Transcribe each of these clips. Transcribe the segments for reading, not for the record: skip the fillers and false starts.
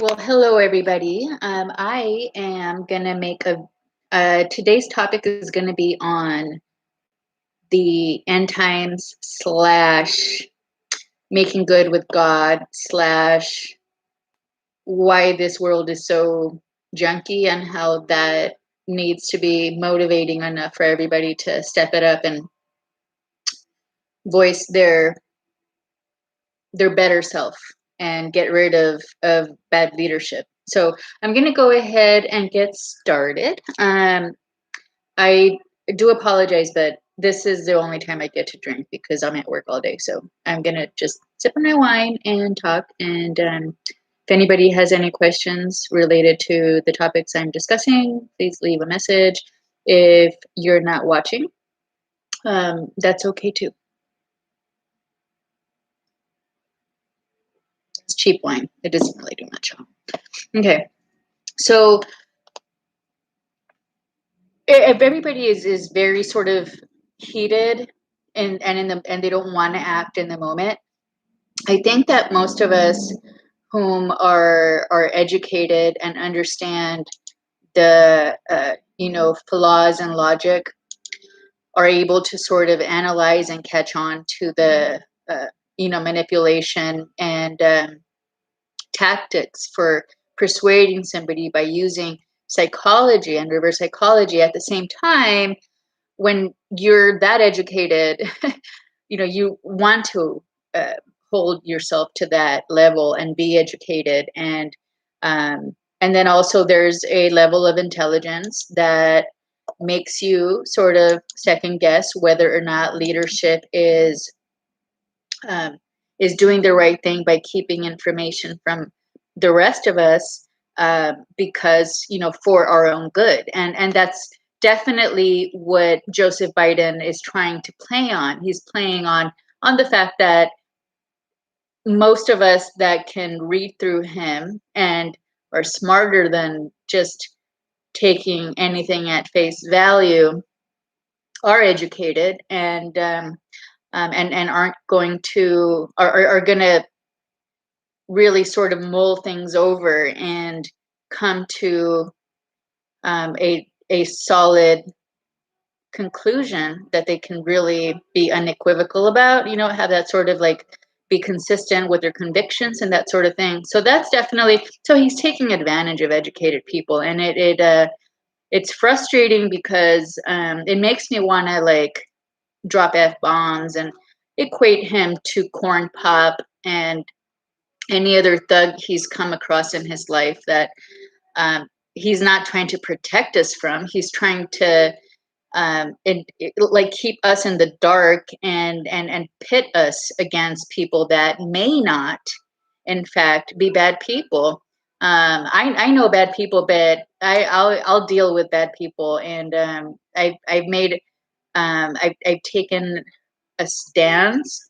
Well, hello everybody. I am gonna make today's topic is gonna be on the end times slash making good with God slash why this world is so junky and how that needs to be motivating enough for everybody to step it up and voice their better self and get rid of bad leadership. So I'm going to go ahead and get started. I do apologize, but this is the only time I get to drink because I'm at work all day. So I'm going to just sip on my wine and talk. And if anybody has any questions related to the topics I'm discussing, please leave a message. If you're not watching, that's okay too. It's cheap wine. It doesn't really do much. Okay. So if everybody is very sort of heated and they don't want to act in the moment, I think that most of us whom are educated and understand the flaws in logic are able to sort of analyze and catch on to the manipulation and tactics for persuading somebody by using psychology and reverse psychology at the same time. When you're that educated, you want to hold yourself to that level and be educated, and then also there's a level of intelligence that makes you sort of second guess whether or not leadership um, is doing the right thing by keeping information from the rest of us, because for our own good, and that's definitely what Joseph Biden is trying to play on. He's playing on the fact that most of us that can read through him and are smarter than just taking anything at face value are educated and aren't going to are going to really sort of mull things over and come to a solid conclusion that they can really be unequivocal about, have that sort of like be consistent with their convictions and that sort of thing. So that's definitely, so he's taking advantage of educated people, and it's frustrating because it makes me want to like drop F-bombs and equate him to corn pop and any other thug he's come across in his life that he's not trying to protect us from. He's trying to like keep us in the dark and pit us against people that may not, in fact, be bad people. I know bad people, but I'll deal with bad people, and I've made I've taken a stance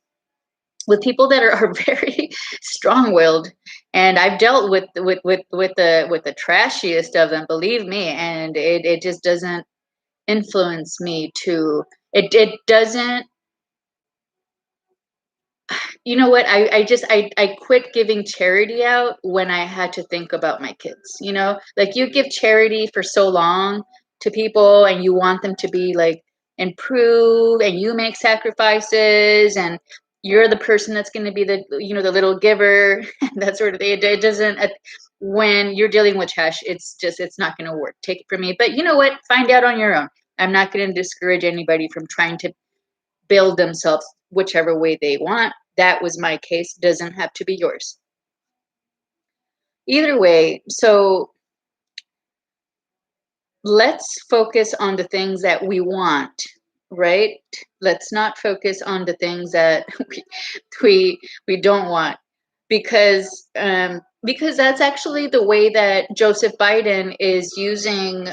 with people that are very strong-willed, and I've dealt with the trashiest of them, believe me, and it just doesn't influence me to it doesn't. You know what, I quit giving charity out when I had to think about my kids. Like, you give charity for so long to people and you want them to be like improve, and you make sacrifices, and you're the person that's going to be the little giver that sort of thing. It doesn't when you're dealing with trash, it's not going to work. Take it from me. But you know what, find out on your own. I'm not going to discourage anybody from trying to build themselves whichever way they want. That was my case. Doesn't have to be yours. Either way, so let's focus on the things that we want, right? Let's not focus on the things that we don't want, because that's actually the way that Joseph Biden is using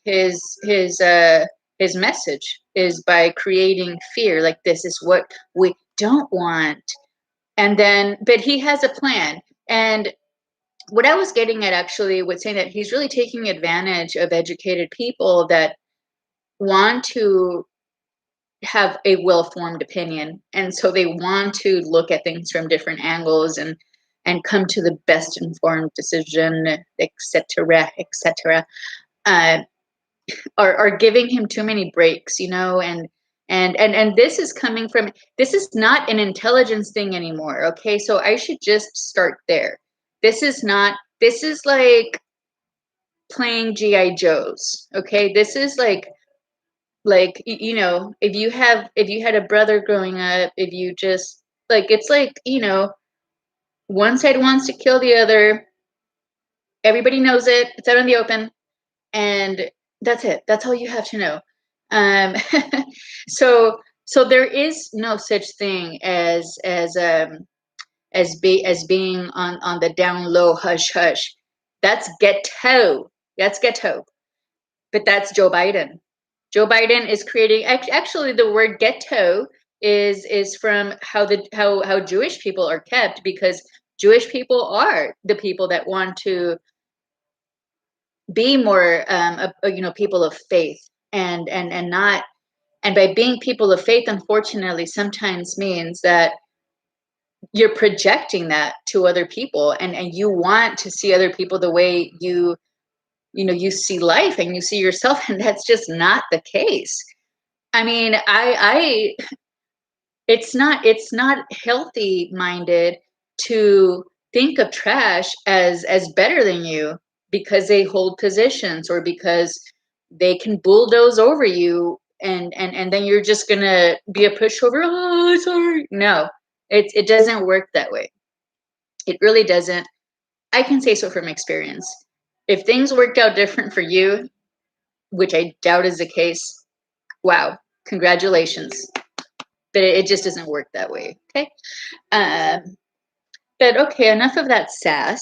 his his uh, his message, is by creating fear. Like, this is what we don't want, and then but he has a plan. And what I was getting at actually was saying that he's really taking advantage of educated people that want to have a well-formed opinion, and so they want to look at things from different angles, and come to the best informed decision, etc., etc., uh, are giving him too many breaks, and this is coming from, this is not an intelligence thing anymore. Okay, so I should just start there. This is not, this is like playing GI Joes. Okay, this is like if you had a brother growing up, if you just like, it's like, one side wants to kill the other, everybody knows it, it's out in the open, and that's it, that's all you have to know. um so there is no such thing as being on the down low, hush hush. That's ghetto. That's ghetto. But that's Joe Biden. Joe Biden is creating, actually the word ghetto is from how Jewish people are kept, because Jewish people are the people that want to be more people of faith, and not, and by being people of faith, unfortunately sometimes means that you're projecting that to other people, and you want to see other people the way you see life and you see yourself, and that's just not the case. I mean, I it's not healthy minded to think of trash as better than you because they hold positions or because they can bulldoze over you, and then you're just gonna be a pushover. Oh, sorry. No, it doesn't work that way. It really doesn't. I can say so from experience. If things worked out different for you, which I doubt is the case, wow, congratulations. But it just doesn't work that way. Okay. Um, but okay, enough of that sass.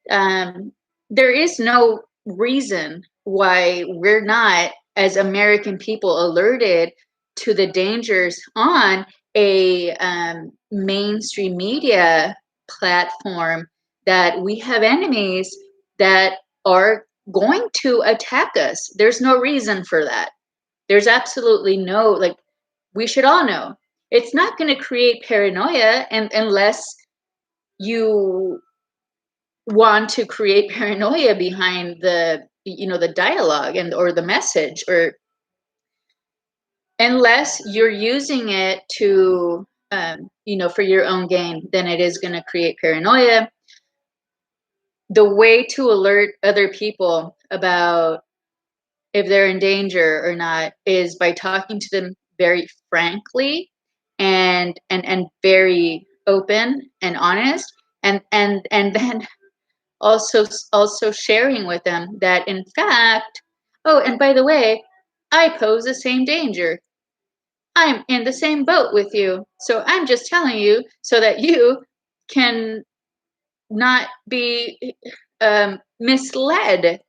Um, there is no reason why we're not, as American people, alerted to the dangers on a mainstream media platform, that we have enemies that are going to attack us. There's no reason for that. There's absolutely no, like, we should all know. It's not going to create paranoia, and unless you want to create paranoia behind the dialogue and or the message, or unless you're using it to for your own gain, then it is going to create paranoia. The way to alert other people about if they're in danger or not is by talking to them very frankly, and very open and honest, and then also sharing with them that, in fact, oh, and by the way, I pose the same danger. I'm in the same boat with you, so I'm just telling you so that you can not be misled.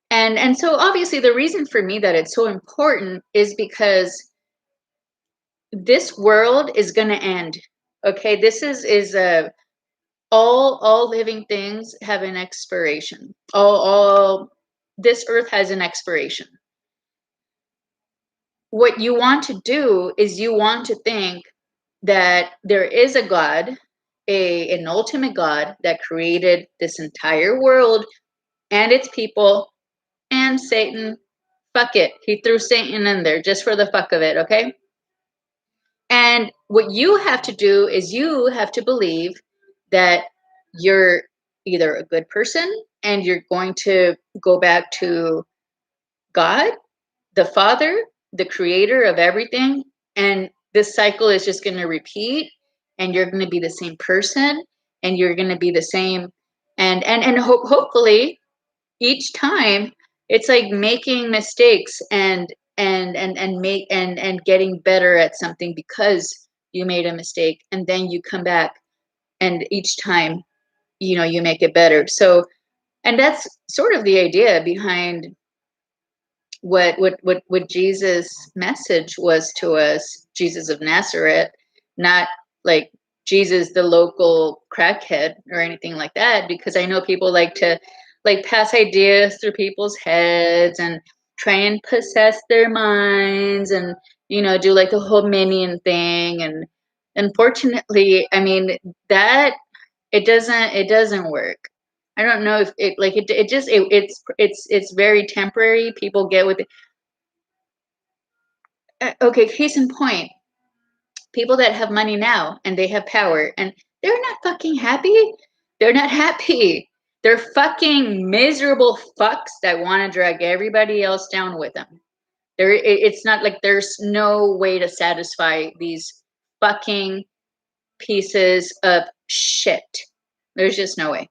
And so obviously the reason for me that it's so important is because this world is going to end. Okay, this is a all living things have an expiration. All this earth has an expiration. What you want to do is you want to think that there is a God, an ultimate God that created this entire world and its people, and Satan. Fuck it, he threw Satan in there just for the fuck of it. Okay. And what you have to do is you have to believe that you're either a good person and you're going to go back to God, the Father, the creator of everything. And this cycle is just going to repeat, and you're going to be the same person, and you're going to be the same. And hopefully each time it's like making mistakes and getting better at something because you made a mistake, and then you come back, and each time you make it better. So, and that's sort of the idea behind what Jesus' message was to us, Jesus of Nazareth, not like Jesus the local crackhead or anything like that, because I know people like to like pass ideas through people's heads and try and possess their minds, and do like the whole minion thing. And unfortunately, I mean, that it doesn't work. I don't know if it's very temporary. People get with it. Okay, case in point, people that have money now and they have power and they're not fucking happy. They're not happy. They're fucking miserable fucks that want to drag everybody else down with them. It's not like there's no way to satisfy these fucking pieces of shit. There's just no way.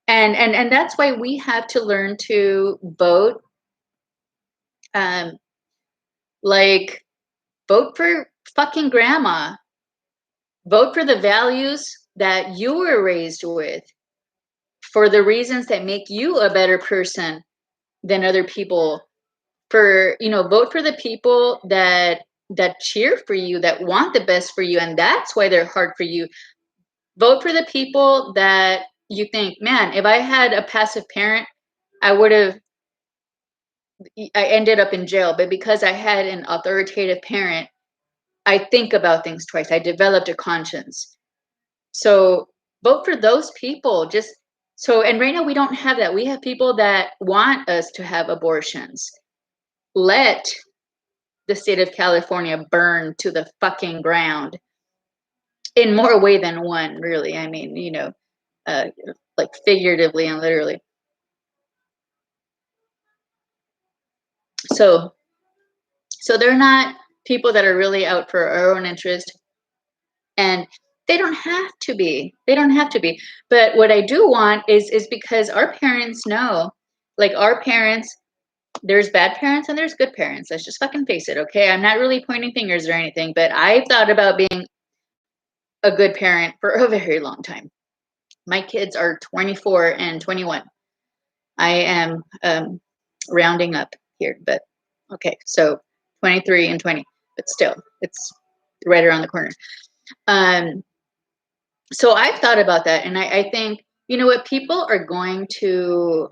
And that's why we have to learn to vote, um like vote for fucking grandma. Vote for the values that you were raised with, for the reasons that make you a better person than other people. For, vote for the people that cheer for you, that want the best for you, and that's why they're hard for you. Vote for the people that you think, man, if I had a passive parent, I would have I ended up in jail, but because I had an authoritative parent, I think about things twice. I developed a conscience. So vote for those people. Just so, and right now we don't have that. We have people that want us to have abortions. Let the state of California burn to the fucking ground, in more way than one, really. I mean, uh, like figuratively and literally. So, so they're not people that are really out for our own interest, and they don't have to be. They don't have to be. But what I do want is because our parents know, like our parents, there's bad parents and there's good parents. Let's just fucking face it, okay? I'm not really pointing fingers or anything, but I've thought about being a good parent for a very long time. My kids are 24 and 21. I am rounding up here, but okay, so 23 and 20, but still, it's right around the corner. Um, so I've thought about that, and I think, you know what, people are going to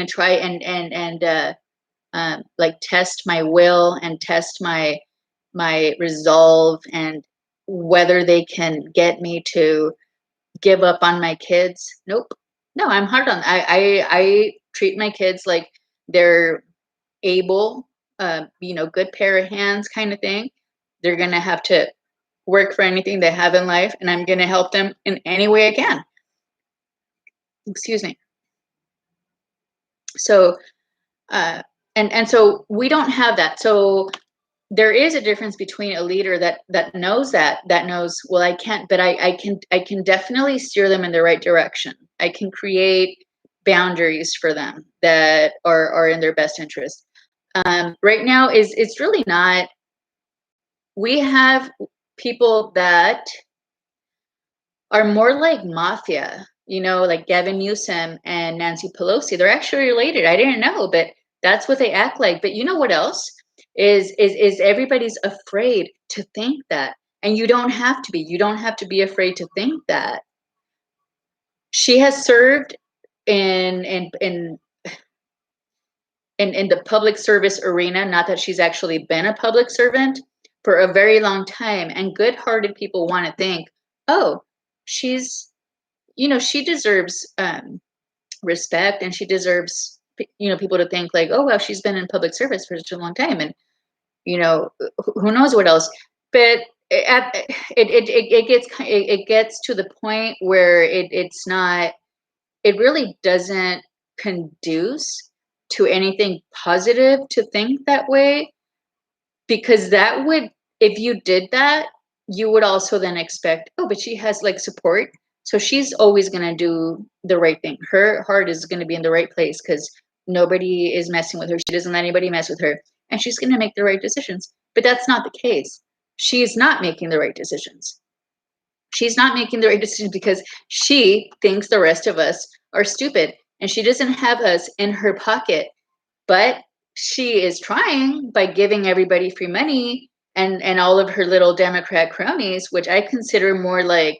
try and like test my will and test my resolve, and whether they can get me to give up on my kids. Nope. No, I'm hard on. I treat my kids like they're able, good pair of hands kind of thing. They're gonna have to work for anything they have in life, and I'm gonna help them in any way I can. Excuse me. So, uh, and so we don't have that. So there is a difference between a leader that knows, that knows, well, I can't, but I can definitely steer them in the right direction. I can create boundaries for them that are in their best interest. Right now is it's really not. We have people that are more like mafia, like Gavin Newsom and Nancy Pelosi. They're actually related. I didn't know, but that's what they act like. But you know what else? Is everybody's afraid to think that. And you don't have to be. You don't have to be afraid to think that. She has served in the public service arena, not that she's actually been a public servant, for a very long time. And good-hearted people want to think, oh, she's, she deserves respect, and she deserves, people to think like, oh, well, she's been in public service for such a long time, and who knows what else. But it gets to the point where it's not, it really doesn't conduce to anything positive to think that way, because that would, if you did that, you would also then expect, oh, but she has like support, so she's always going to do the right thing. Her heart is going to be in the right place because nobody is messing with her. She doesn't let anybody mess with her, and she's going to make the right decisions. But that's not the case. She's not making the right decisions. She's not making the right decisions because she thinks the rest of us are stupid, and she doesn't have us in her pocket. But she is trying by giving everybody free money, and all of her little Democrat cronies, which I consider more like,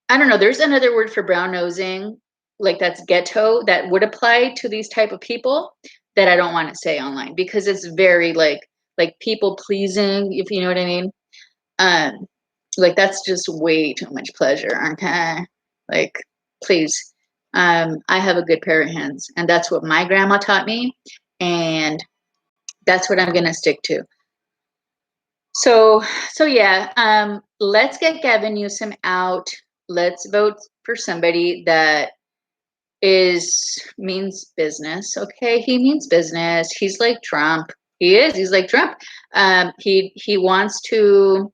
I don't know, there's another word for brown nosing, like that's ghetto, that would apply to these type of people, that I don't want to say online because it's very like people pleasing, if you know what I mean. Um, Like, that's just way too much pleasure. Okay. Like, please. I have a good pair of hands, and that's what my grandma taught me, and that's what I'm gonna stick to. So yeah, let's get Gavin Newsom out. Let's vote for somebody that means business. Okay, he means business. He's like Trump. He is. He's like Trump. He wants to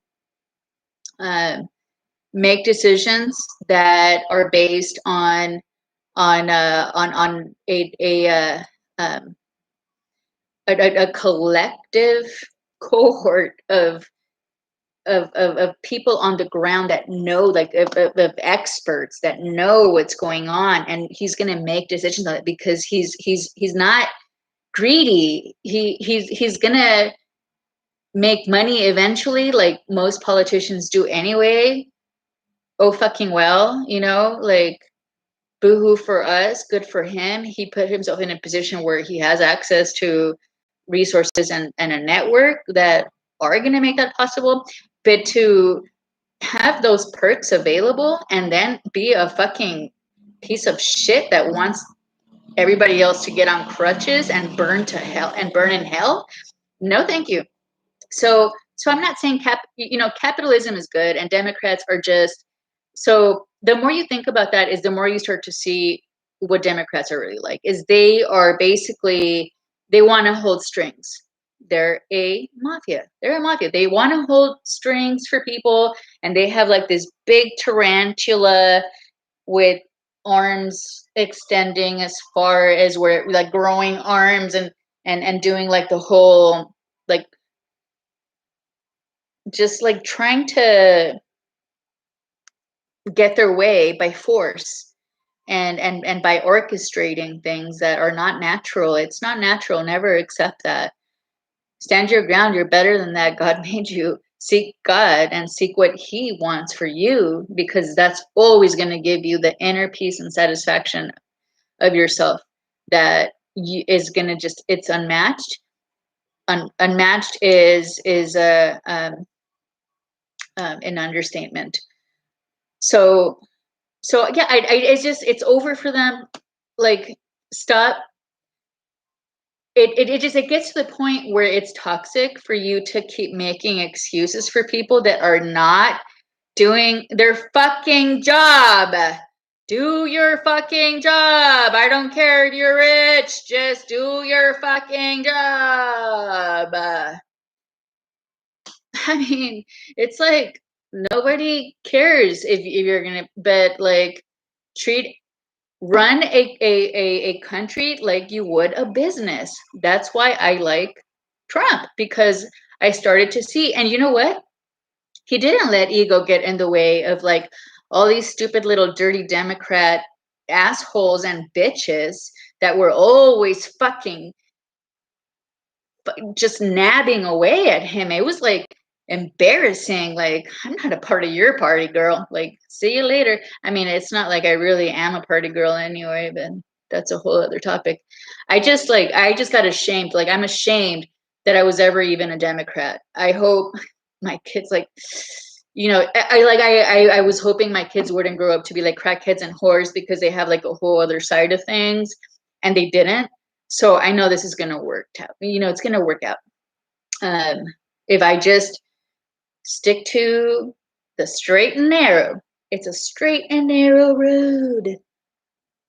make decisions that are based on um, a collective cohort of people on the ground that know, like of experts that know what's going on, and he's going to make decisions on it because he's not greedy. He's going to make money eventually, like most politicians do anyway. Oh fucking well, like, boohoo for us, good for him. He put himself in a position where he has access to resources and a network that are going to make that possible. But to have those perks available and then be a fucking piece of shit that wants everybody else to get on crutches and burn in hell, no thank you. So I'm not saying capitalism is good and Democrats are just, so the more you think about that is the more you start to see what Democrats are really like, is they are basically, they want to hold strings. They're a mafia. They want to hold strings for people, and they have like this big tarantula with arms extending as far as where, like growing arms, and doing like the whole, like, just like trying to get their way by force, and by orchestrating things that are not natural. It's not natural. Never accept that. Stand your ground. You're better than that. God made you. Seek God and seek what he wants for you, because that's always going to give you the inner peace and satisfaction of yourself that is going to just, it's unmatched. Unmatched is an understatement. So yeah, it's just, it's over for them. Like, stop. It gets to the point where it's toxic for you to keep making excuses for people that are not doing their fucking job. Do your fucking job. I don't care if you're rich, just do your fucking job. I mean, it's like, nobody cares if you're gonna, but like, treat run a country like you would a business. That's why I like Trump, because I started to see, and you know what? He didn't let ego get in the way of like all these stupid little dirty Democrat assholes and bitches that were always fucking just nabbing away at him. It was like embarrassing. Like, I'm not a part of your party, girl. Like, see you later. I mean, it's not like I really am a party girl anyway, but that's a whole other topic. I just got ashamed. Like, I'm ashamed that I was ever even a Democrat. I hope my kids, like, I was hoping my kids wouldn't grow up to be like crackheads and whores, because they have like a whole other side of things, and they didn't. So I know this is going to work out. It's going to work out. If I just stick to the straight and narrow, it's a straight and narrow road.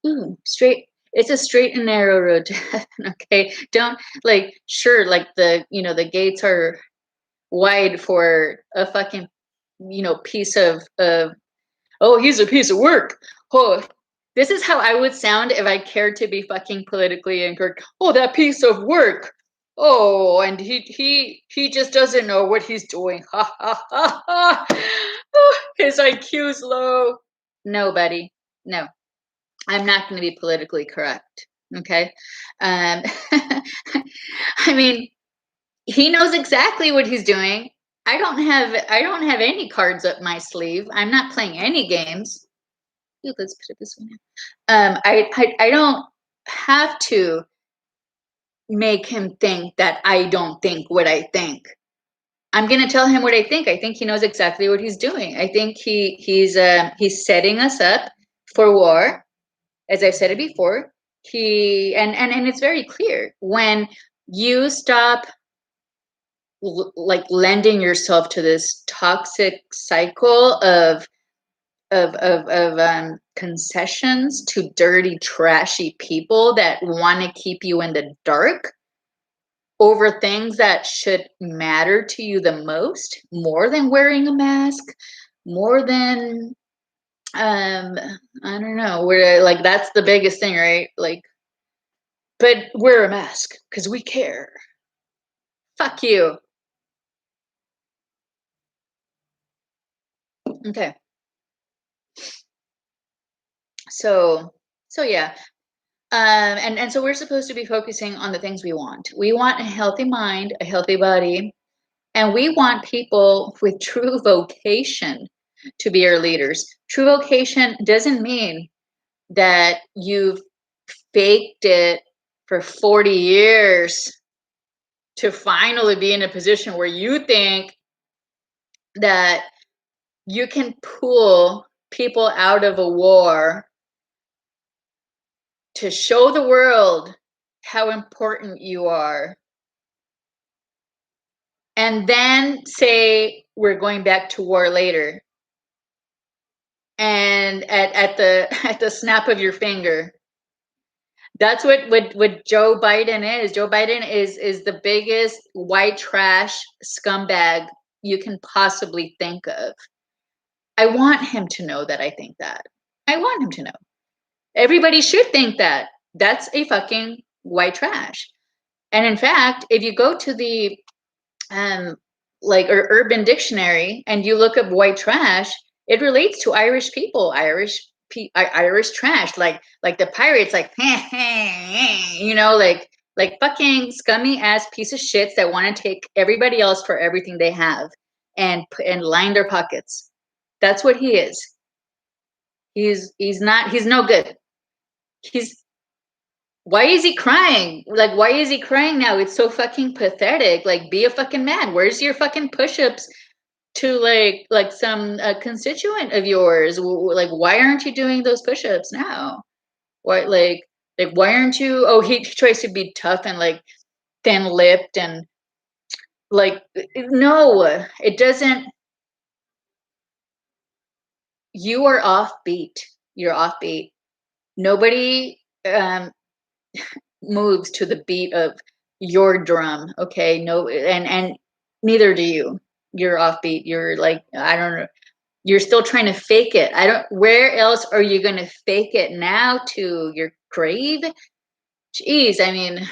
Ooh, straight. It's a straight and narrow road to heaven. Okay, don't, like, sure, like, the gates are wide for a fucking piece of, oh, he's a piece of work. Oh, this is how I would sound if I cared to be fucking politically incorrect. Oh, that piece of work. Oh, and he just doesn't know what he's doing. Ha ha ha ha. His IQ's low. No, buddy. No, I'm not going to be politically correct. Okay. Um, I mean, he knows exactly what he's doing. I don't have any cards up my sleeve. I'm not playing any games. Ooh, let's put it this way. I don't have to make him think that I don't think what I think. I'm gonna tell him what I think. I think he knows exactly what he's doing. I think he's setting us up for war. As I've said it before, and it's very clear when you stop like lending yourself to this toxic cycle of concessions to dirty, trashy people that want to keep you in the dark over things that should matter to you the most, more than wearing a mask, more than I don't know, where like that's the biggest thing, right? Like, but wear a mask because we care. Fuck you. Okay. So yeah. And so we're supposed to be focusing on the things we want. We want a healthy mind, a healthy body, and we want people with true vocation to be our leaders. True vocation doesn't mean that you've faked it for 40 years to finally be in a position where you think that you can pull people out of a war to show the world how important you are, and then say we're going back to war later, and at the at the snap of your finger. That's what Joe Biden is. Joe Biden is the biggest white trash scumbag you can possibly think of. I want him to know that I think that. I want him to know. Everybody should think that. That's a fucking white trash. And in fact, if you go to the um like or Urban Dictionary and you look up white trash, it relates to Irish people, Irish trash, like the pirates, like you know, like fucking scummy ass piece of shits that want to take everybody else for everything they have and line their pockets. That's what he is. He's no good. He's Why is he crying? Like, why is he crying now? It's so fucking pathetic. Like, be a fucking man. Where's your fucking push-ups to like some constituent of yours? Like, why aren't you doing those push-ups now? Why why aren't you? Oh, he tries to be tough and like thin-lipped and like no, it doesn't. You are offbeat. You're offbeat. Nobody moves to the beat of your drum. Okay, no, and neither do you. You're offbeat. You're like, I don't know, you're still trying to fake it. I don't Where else are you going to fake it now? To your grave? Jeez, I mean,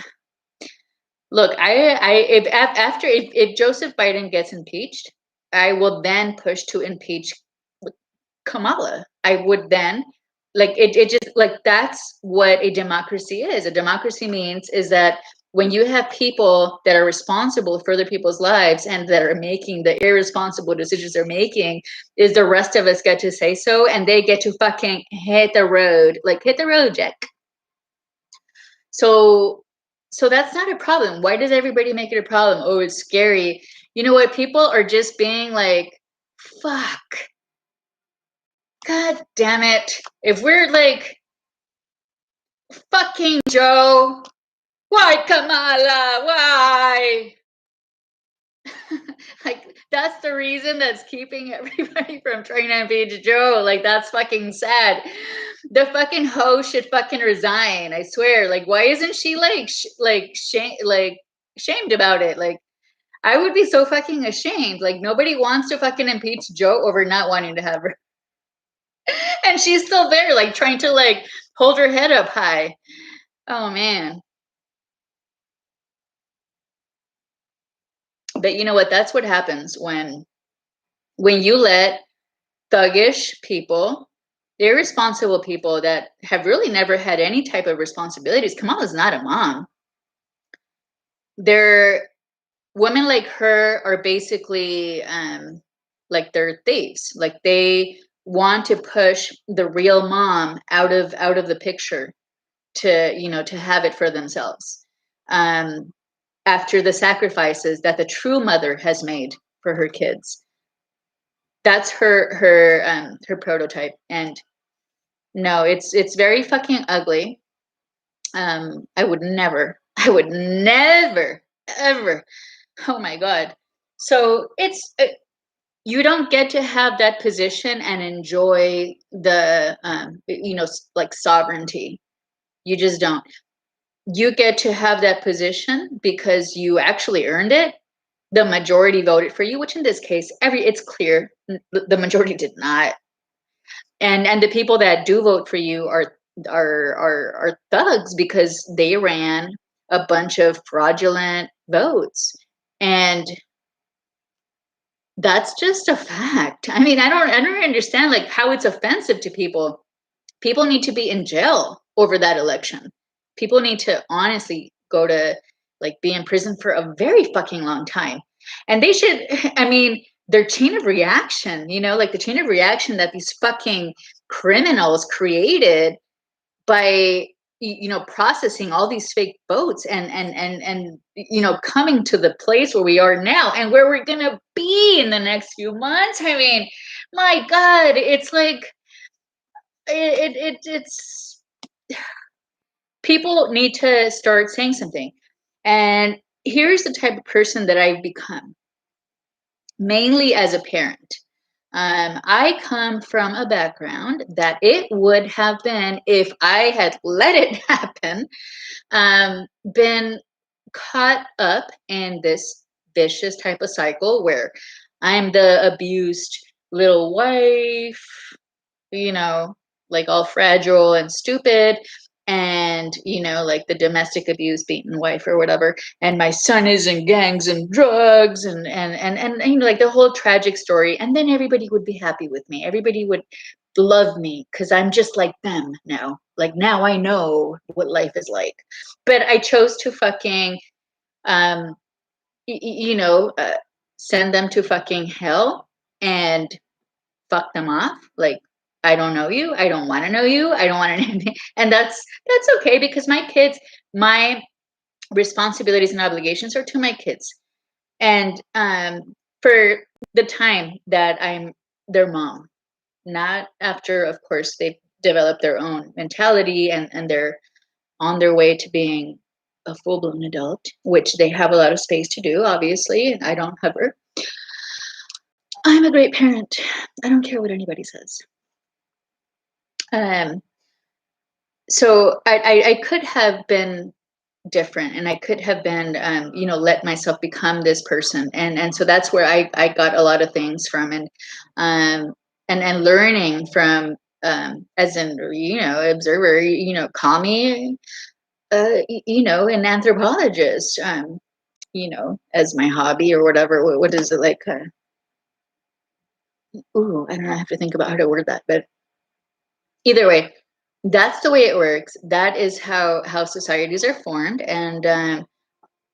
look, I if after if Joseph Biden gets impeached, I will then push to impeach Kamala. I would then, like, it just like that's what a democracy is. A democracy means is that when you have people that are responsible for other people's lives and that are making the irresponsible decisions they're making, is the rest of us get to say so, and they get to fucking hit the road, like hit the road, Jack. So that's not a problem. Why does everybody make it a problem? Oh, it's scary. You know what? People are just being like, fuck. God damn it. If we're like, fucking Joe, why Kamala? Why? Like, that's the reason that's keeping everybody from trying to impeach Joe. Like, that's fucking sad. The fucking hoe should fucking resign. I swear. Like, why isn't she shamed about it? Like, I would be so fucking ashamed. Like, nobody wants to fucking impeach Joe over not wanting to have her. And she's still there, like trying to like hold her head up high. Oh man. But you know what? That's what happens when you let thuggish people, irresponsible people that have really never had any type of responsibilities. Kamala's not a mom. They're Women like her are basically like they're thieves. Like they want to push the real mom out of the picture to, to have it for themselves. After the sacrifices that the true mother has made. for her kids. That's her prototype. And no, it's very fucking ugly. I would never, ever. Oh my God. So it's you don't get to have that position and enjoy the like sovereignty. You just don't. You get to have that position because you actually earned it. The majority voted for you, which in this case, it's clear the majority did not. And the people that do vote for you are thugs because they ran a bunch of fraudulent votes. And that's just a fact. I mean, I don't understand like how it's offensive to people. People need to be in jail over that election. People need to honestly go to like be in prison for a very fucking long time. And they should, I mean, their chain of reaction, like the chain of reaction that these fucking criminals created by processing all these fake votes and coming to the place where we are now and where we're gonna be in the next few months. I mean, my God, it's like it's people need to start saying something. And here's the type of person that I've become, mainly as a parent. I come from a background that it would have been, if I had let it happen, been caught up in this vicious type of cycle where I'm the abused little wife, like all fragile and stupid, and like the domestic abuse beaten wife or whatever, and my son is in gangs and drugs and like the whole tragic story, and then everybody would be happy with me, everybody would love me because I'm just like them now, like now I know what life is like. But I chose to fucking um send them to fucking hell and fuck them off. Like, I don't know you. I don't want to know you. I don't want anything. And that's okay because my responsibilities and obligations are to my kids. And for the time that I'm their mom, not after, of course, they've developed their own mentality and they're on their way to being a full-blown adult, which they have a lot of space to do, obviously. I don't hover. I'm a great parent. I don't care what anybody says. Um, so I could have been different, and I could have been, let myself become this person, and so that's where I got a lot of things from, and learning from, as an observer, call me, an anthropologist, as my hobby or whatever. What is it like? Ooh, I don't know. I have to think about how to word that, but either way, that's the way it works. That is how societies are formed. And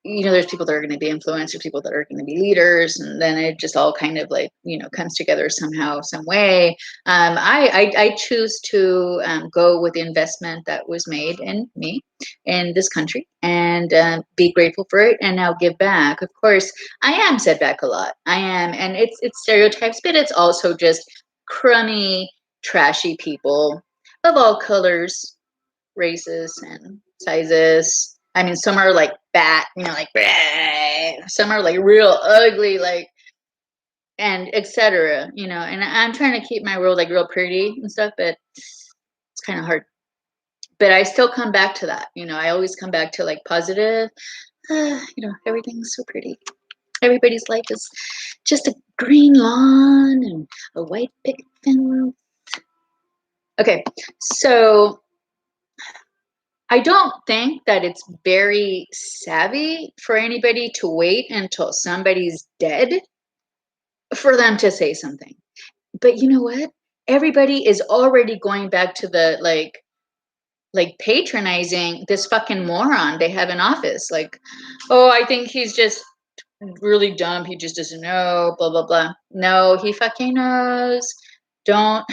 there's people that are going to be influencers, people that are going to be leaders, and then it just all kind of like comes together somehow, some way. I choose to go with the investment that was made in me in this country, and be grateful for it, and now give back. Of course, I am set back a lot. I am, and it's stereotypes, but it's also just crummy, trashy people of all colors, races, and sizes. I mean, some are like fat, like bleh. Some are like real ugly, like, and etc. And I'm trying to keep my world like real pretty and stuff, but it's kind of hard. But I still come back to that. I always come back to like positive. Everything's so pretty. Everybody's life is just a green lawn and a white picket fence. Okay, so I don't think that it's very savvy for anybody to wait until somebody's dead for them to say something. But you know what? Everybody is already going back to the like patronizing this fucking moron they have in office. Like, oh, I think he's just really dumb. He just doesn't know, blah, blah, blah. No, he fucking knows. Don't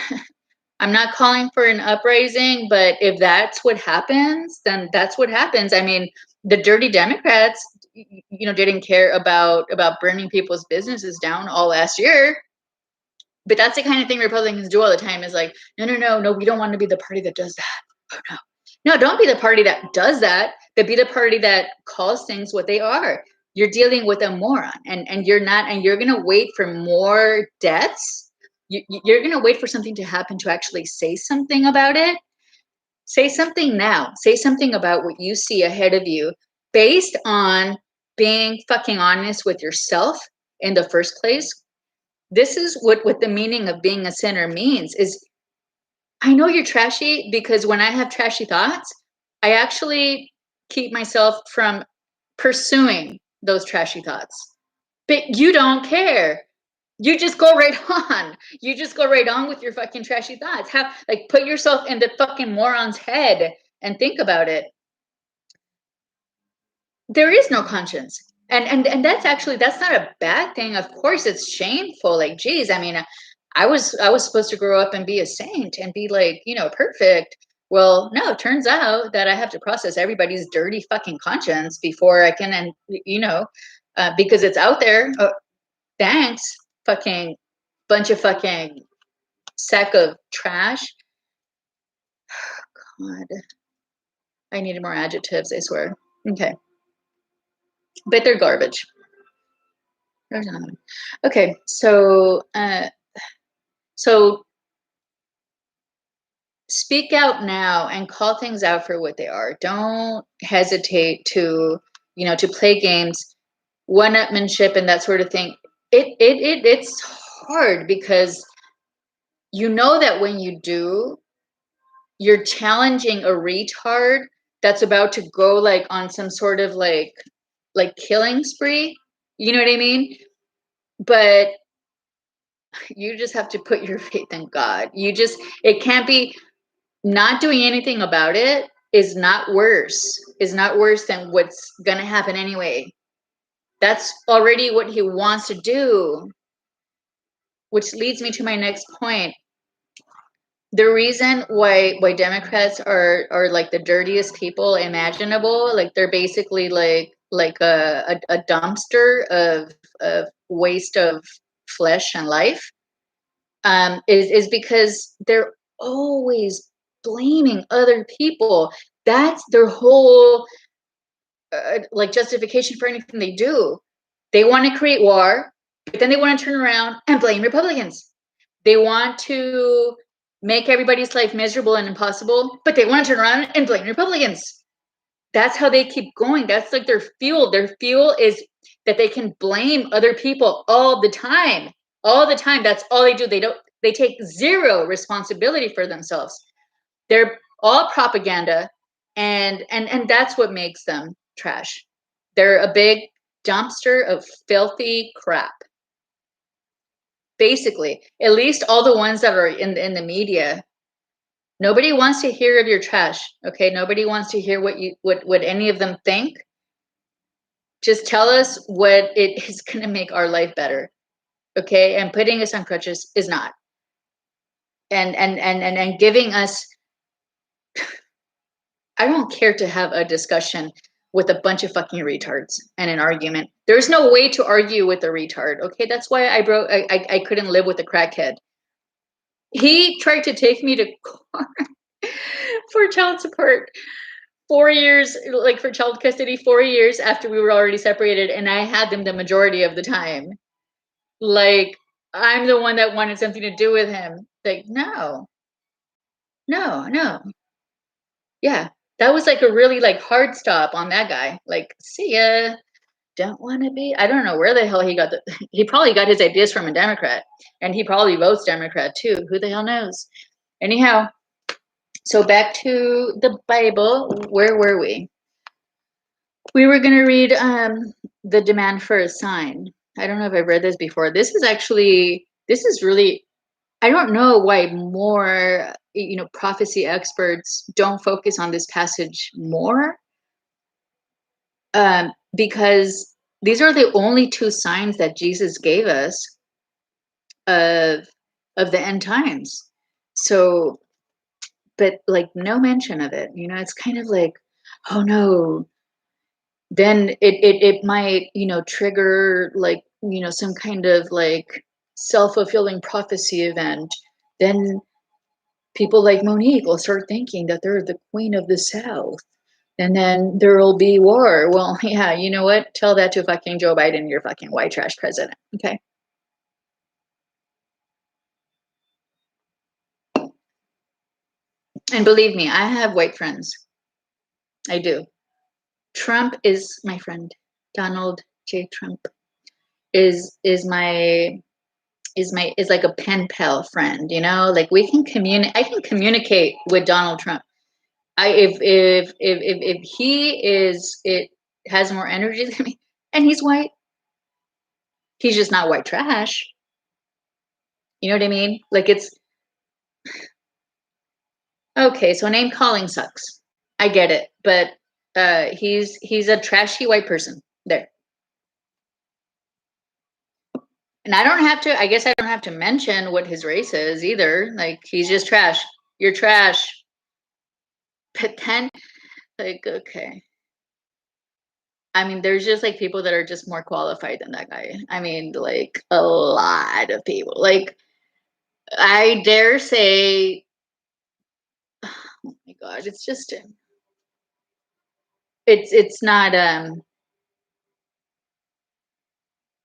I'm not calling for an uprising, but if that's what happens, then that's what happens. I mean, the dirty Democrats, didn't care about burning people's businesses down all last year. But that's the kind of thing Republicans do all the time, is like, no, we don't want to be the party that does that. Oh, no. No, don't be the party that does that, but be the party that calls things what they are. You're dealing with a moron, and you're not, and you're going to wait for more deaths. You're going to wait for something to happen to actually say something about it. Say something now. Say something about what you see ahead of you based on being fucking honest with yourself in the first place. This is what the meaning of being a sinner means, is I know you're trashy, because when I have trashy thoughts, I actually keep myself from pursuing those trashy thoughts. But you don't care. You just go right on. You just go right on with your fucking trashy thoughts. Like, put yourself in the fucking moron's head and think about it. There is no conscience. And that's not a bad thing. Of course it's shameful. Like, geez, I mean, I was supposed to grow up and be a saint and be like, perfect. Well, no, it turns out that I have to process everybody's dirty fucking conscience before I can, and because it's out there. Thanks, fucking bunch of fucking sack of trash. God, I needed more adjectives, I swear. Okay, but they're garbage. There's another one. Okay, so speak out now and call things out for what they are. Don't hesitate to play games, one-upmanship and that sort of thing. It's hard, because that when you do, you're challenging a retard that's about to go like on some sort of like killing spree. You know what I mean? But you just have to put your faith in God. It can't be. Not doing anything about it is not worse than what's going to happen anyway. That's already what he wants to do, which leads me to my next point. The reason why Democrats are like the dirtiest people imaginable, like they're basically like a dumpster of waste of flesh and life, is because they're always blaming other people. That's their whole like justification for anything they do. They want to create war, but then they want to turn around and blame Republicans. They want to make everybody's life miserable and impossible, but they want to turn around and blame Republicans. That's how they keep going. That's like their fuel. Their fuel is that they can blame other people all the time. All the time. That's all they do. They take zero responsibility for themselves. They're all propaganda, and that's what makes them trash. They're a big dumpster of filthy crap. Basically, at least all the ones that are in the media. Nobody wants to hear of your trash, okay? Nobody wants to hear what any of them think. Just tell us what it is going to make our life better, okay? And putting us on crutches is not. And giving us, I don't care to have a discussion with a bunch of fucking retards and an argument. There's no way to argue with a retard, okay? That's why I couldn't live with a crackhead. He tried to take me to court for child support 4 years, like for child custody, 4 years after we were already separated, and I had them the majority of the time. Like, I'm the one that wanted something to do with him. Like, no. Yeah, that was like a really like hard stop on that guy. Like, see ya. Don't want to be. I don't know where the hell he got he probably got his ideas from a Democrat, and he probably votes Democrat too. Who the hell knows? Anyhow, so back to the Bible. Where were we? We were going to read the demand for a sign. I don't know if I've read this before. This is really, I don't know why more, prophecy experts don't focus on this passage more, because these are the only two signs that Jesus gave us of the end times. So, but like no mention of it. It's kind of like, oh no, then it might, trigger like, some kind of like self-fulfilling prophecy event. Then people like Monique will start thinking that they're the queen of the South. And then there'll be war. Well, yeah, you know what? Tell that to fucking Joe Biden, your fucking white trash president. Okay. And believe me, I have white friends. I do. Trump is my friend. Donald J. Trump is like a pen pal friend, like we can communicate. I can communicate with Donald Trump. I if he is it has more energy than me, and he's white, he's just not white trash. You know what I mean? Like it's okay, so name calling sucks. I get it, but he's a trashy white person there. And I don't have to, I guess I don't have to mention what his race is either. Like he's just trash. You're trash. But then like okay. I mean, there's just like people that are just more qualified than that guy. I mean, like a lot of people. Like I dare say, oh my God, it's just it's not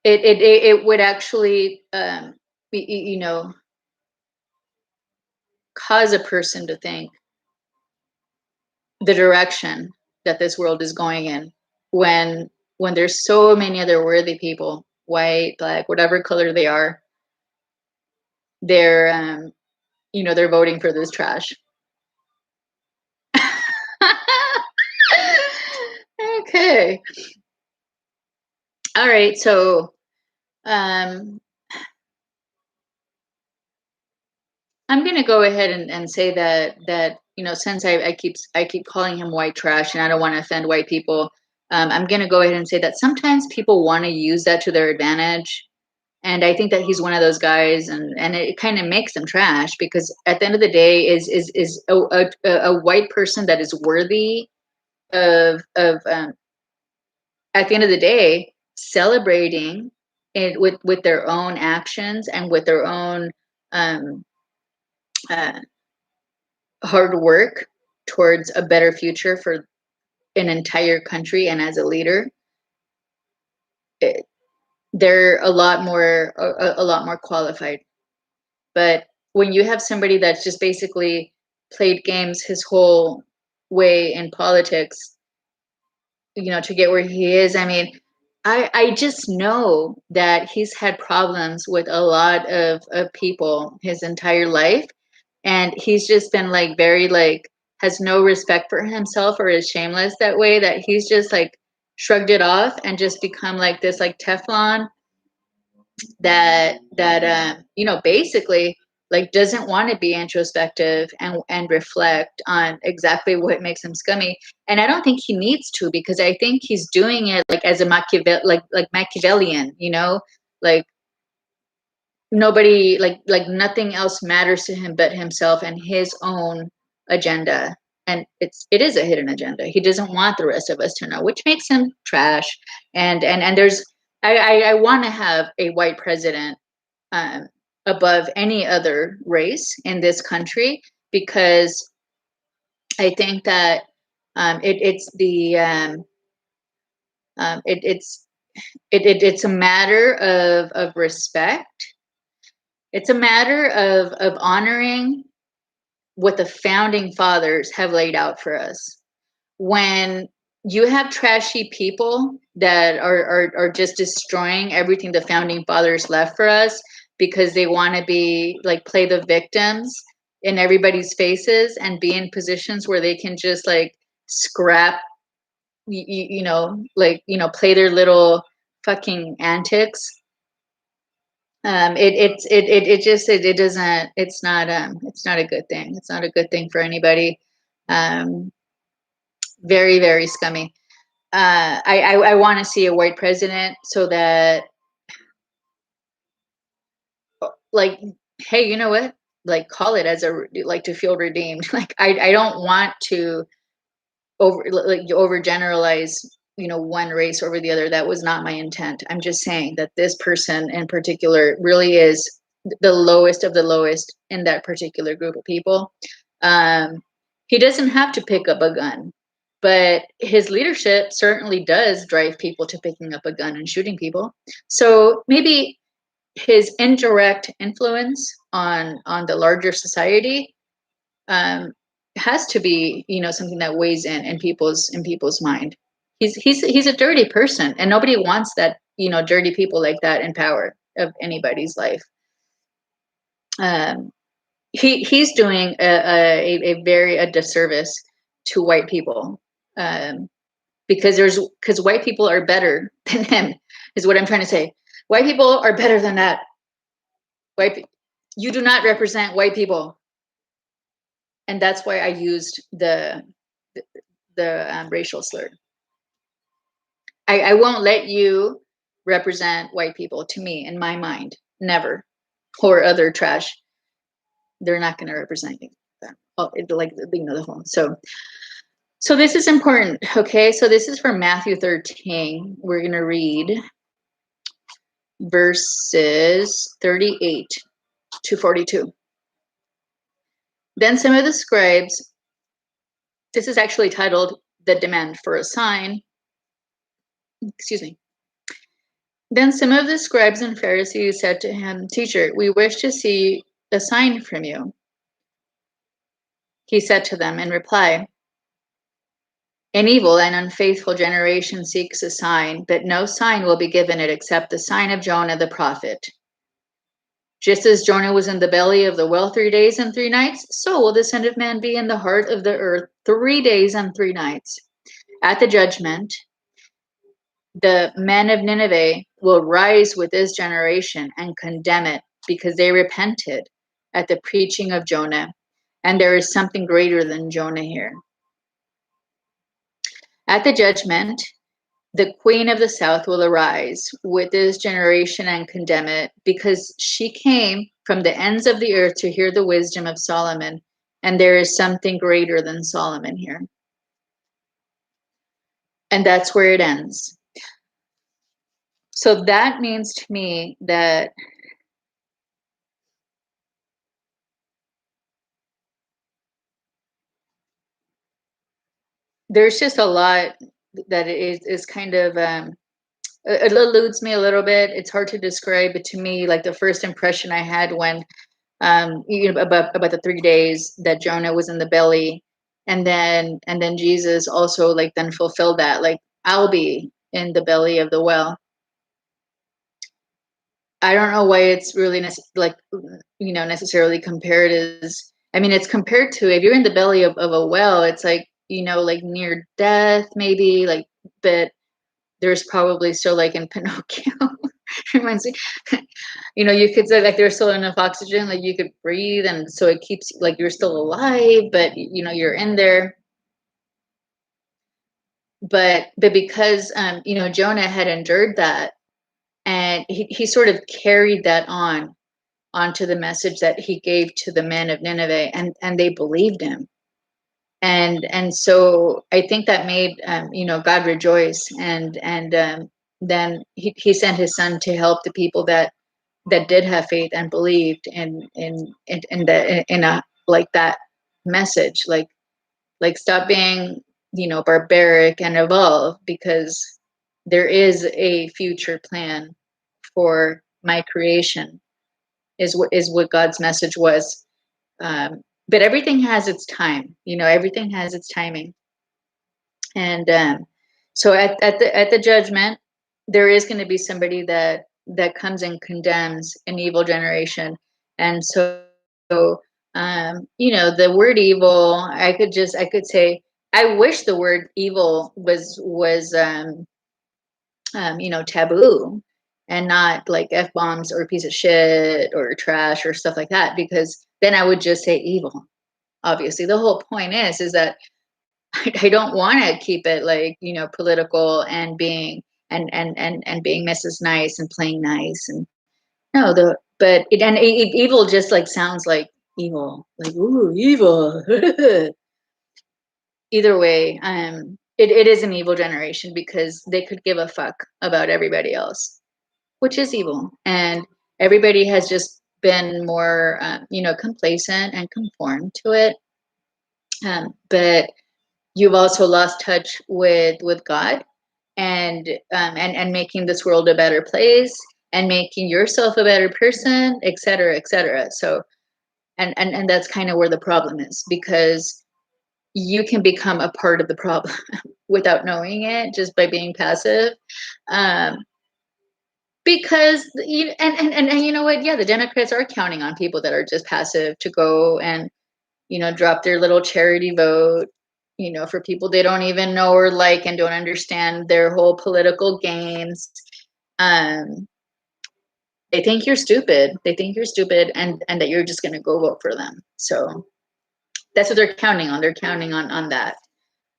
it would actually cause a person to think the direction that this world is going in when there's so many other worthy people, white, black, whatever color they are, they're they're voting for this trash. Okay. All right. So um I'm gonna go ahead and say that since I keep calling him white trash and I don't want to offend white people, I'm gonna go ahead and say that sometimes people want to use that to their advantage, and I think that he's one of those guys, and it kind of makes them trash because at the end of the day, is a white person that is worthy of at the end of the day celebrating it with their own actions and with their own um, uh, hard work towards a better future for an entire country and as a leader, it, they're a lot more qualified. But when you have somebody that's just basically played games his whole way in politics, to get where he is, I mean, I just know that he's had problems with a lot of people his entire life, and he's just been like very like has no respect for himself or is shameless that way, that he's just like shrugged it off and just become like this like Teflon that basically like doesn't want to be introspective and reflect on exactly what makes him scummy. And I don't think he needs to, because I think he's doing it like as a like Machiavellian, like nobody, like nothing else matters to him but himself and his own agenda. And it is a hidden agenda. He doesn't want the rest of us to know, which makes him trash. And there's I want to have a white president um, above any other race in this country, because I think that it's the it's a matter of respect. It's a matter of honoring what the founding fathers have laid out for us. When you have trashy people that are just destroying everything the founding fathers left for us because they want to be like play the victims in everybody's faces and be in positions where they can just like scrap, like play their little fucking antics. It doesn't, it's not a good thing. It's not a good thing for anybody. um Very, very scummy. I want to see a white president so that, like, hey, you know what? Like, call it as a like to feel redeemed. Like, I don't want to overgeneralize one race over the other. That was not my intent. I'm just saying that this person in particular really is the lowest of the lowest in that particular group of people. He doesn't have to pick up a gun, but his leadership certainly does drive people to picking up a gun and shooting people. So maybe his indirect influence on the larger society has to be, something that weighs in people's mind. He's a dirty person, and nobody wants that, dirty people like that in power of anybody's life. Um, he's doing a very a disservice to white people, because white people are better than him, is what I'm trying to say. White people are better than that. You do not represent white people, and that's why I used the racial slur. I won't let you represent white people to me, in my mind, never, or other trash. They're not going to represent you. Like the whole. So this is important. Okay, so this is from Matthew 13. We're going to read verses 38 to 42. Then some of the scribes. This is actually titled "The Demand for a Sign." Excuse me. Then some of the scribes and Pharisees said to him, "Teacher, we wish to see a sign from you." He said to them in reply, "An evil and unfaithful generation seeks a sign, but no sign will be given it except the sign of Jonah the prophet. Just as Jonah was in the belly of the whale 3 days and 3 nights, so will the Son of Man be in the heart of the earth 3 days and 3 nights. At the judgment, the men of Nineveh will rise with this generation and condemn it, because they repented at the preaching of Jonah, and there is something greater than Jonah here. At the judgment, the queen of the south will arise with this generation and condemn it, because she came from the ends of the earth to hear the wisdom of Solomon, and there is something greater than Solomon here." And that's where it ends. So that means to me that there's just a lot that is kind of it eludes me a little bit. It's hard to describe, but to me, like the first impression I had when about the 3 days that Jonah was in the belly, and then Jesus also like then fulfilled that, like, I'll be in the belly of the whale. I don't know why it's really necessarily compared as, I mean, it's compared to, if you're in the belly of a whale, it's like, like near death maybe, like, but there's probably still, like in Pinocchio, reminds me, you could say like there's still enough oxygen, like you could breathe, and so it keeps like you're still alive, but you're in there. But because Jonah had endured that, and he sort of carried that onto the message that he gave to the men of Nineveh, and they believed him. And so I think that made God rejoice, and then he sent his son to help the people that did have faith and believed in a like that message, like stop being barbaric and evolve, because there is a future plan for my creation, is what God's message was. But everything has its time, everything has its timing. And so at the judgment, there is going to be somebody that comes and condemns an evil generation. And so the word evil, I could say, I wish the word evil was taboo, and not like F-bombs or piece of shit or trash or stuff like that, because then I would just say evil. Obviously, the whole point is that I don't want to keep it like, political and being Mrs. Nice and playing nice, and no, evil just like sounds like evil, like, ooh, evil. Either way, it is an evil generation because they could give a fuck about everybody else, which is evil. And everybody has just been more, complacent and conformed to it. But you've also lost touch with God, and making this world a better place, and making yourself a better person, et cetera, et cetera. So, and that's kind of where the problem is, because you can become a part of the problem without knowing it, just by being passive. Um, because and you know what? Yeah, the Democrats are counting on people that are just passive to go and drop their little charity vote, for people they don't even know or like and don't understand their whole political games. Um, they think you're stupid. They think you're stupid, and that you're just going to go vote for them. So that's what they're counting on. They're counting on that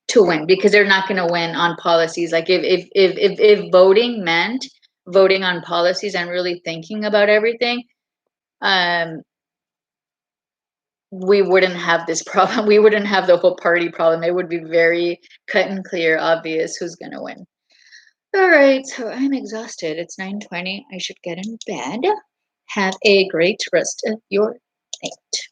to win, because they're not going to win on policies. Like if voting meant voting on policies and really thinking about everything, um, we wouldn't have this problem. We wouldn't have the whole party problem. It would be very cut and clear, obvious who's going to win. All right, so I'm exhausted. It's 9:20. I should get in bed. Have a great rest of your night.